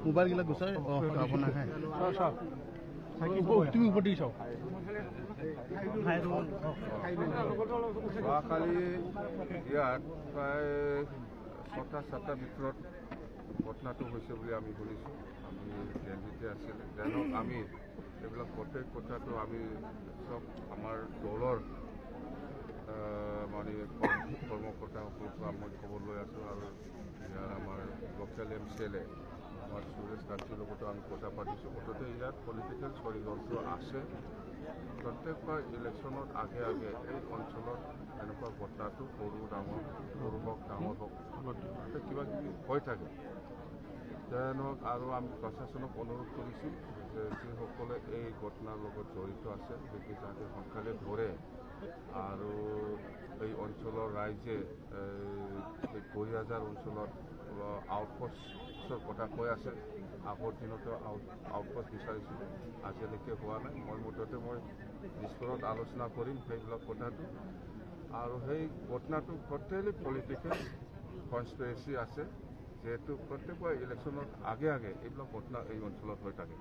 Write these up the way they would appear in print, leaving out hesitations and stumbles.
Mobile গিলা গুচাই আপোনাৰ তুমি উভতি চাও যোৱাকালি ইয়াত প্ৰায় 6-7টাৰ ভিতৰত ঘটনাটো হৈছে বুলি আমি শুনিছোঁ। আমি দিল্লীতে আছিলে জানক আমি এইবিলাক প্ৰত্যেক কথাটো আমি চব আমাৰ দলৰ মানে কৰ্মকৰ্তাসকলক মই খবৰ লৈ আছোঁ আৰু ইয়াৰ আমাৰ লোকেল MCLA আমাৰ সুৰেশ কান্তিৰ লগতো আমি কথা পাতিছোঁ। মুঠতে ইয়াত পলিটিকেল ষড়যন্ত্ৰ আছে। প্ৰত্যেকবাৰ ইলেকশ্যনত আগে আগে এই অঞ্চলত এনেকুৱা ঘটনাটো সৰু হওক ডাঙৰ হওক কিবা কিবি হৈ থাকে। যেনক আৰু আমি প্ৰশাসনক অনুৰোধ কৰিছোঁ যে যিসকলে এই ঘটনাৰ লগত জড়িত আছে সেইখিনি যাতে সোনকালে ধৰে আৰু এই অঞ্চলৰ ৰাইজে এই গৰিয়াজাৰ অঞ্চলত আউটপোষ্টৰ কথা কৈ আছে। আগৰ দিনতো আউটপোষ্ট বিচাৰিছিলোঁ, আজিলৈকে হোৱা নাই। মই মুঠতে দিছপুৰত আলোচনা কৰিম সেইবিলাক কথাটো। আৰু সেই ঘটনাটো টোটেলি পলিটিকেল কনস্পিৰেচি আছে, যেহেতু প্ৰত্যেকবাৰ ইলেকশ্যনত আগে আগে এইবিলাক ঘটনা এই অঞ্চলত হৈ থাকে।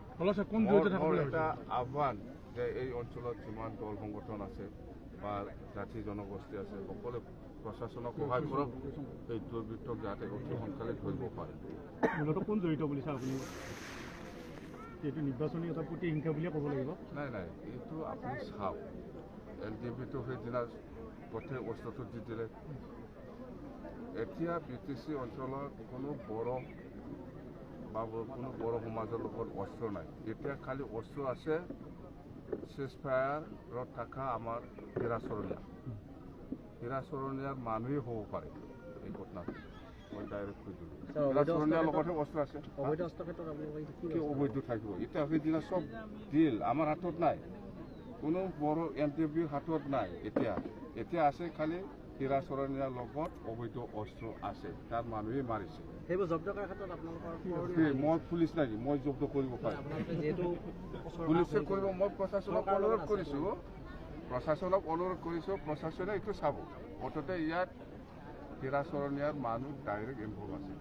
এটা আহ্বান যে এই অঞ্চলত যিমান দল সংগঠন আছে বা জাতি জনগোষ্ঠী আছে সকলোৱে প্ৰশাসনক সহায় কৰক, এই দুৰ্বৃত্তক যাতে অতি সোনকালে ধৰিব পাৰে। মূলত কোন জড়িত বুলি চাই আপুনি? এইটো নিৰ্বাচনী এটা প্ৰতিহিংসা বুলিয়ে ক'ব লাগিব। নাই এইটো আপুনি চাওক, LDBটো সেইদিনা গোটেই অস্ত্ৰটো দি দিলে। এতিয়া BTC অঞ্চলৰ কোনো বড়ো সমাজৰ লগত অস্ত্ৰ নাই। এতিয়া খালি অস্ত্ৰ আছে চেজফায়াৰত থকা আমাৰ হীৰা চৰণীয়াৰ মানুহেই হ'ব পাৰে এই ঘটনাটো। মই ডাইৰেক্ট কৈ দিলোঁ হীৰা চৰণীয়াৰ লগতহে অস্ত্ৰ আছে। অবৈধ থাকিব এতিয়া সেইদিনা চব দিল আমাৰ হাতত নাই, কোনো বড়ো MTBৰ হাতত নাই। এতিয়া আছে খালি হীৰা চৰণীয়াৰ লগত অবৈধ অস্ত্ৰ আছে, তাৰ মানুহে মাৰিছে। সেইবোৰ জব্দ কৰাৰ ক্ষেত্ৰত আপোনালোকৰ মই পুলিচ নেকি? মই জব্দ কৰিব পাৰিম, পুলিচে কৰিব। মই প্ৰশাসনক অনুৰোধ কৰিছোঁ, প্ৰশাসনে এইটো চাব। মুঠতে ইয়াত হীৰা চৰণীয়াৰ মানুহ ডাইৰেক্ট ইনভল্ভ আছে।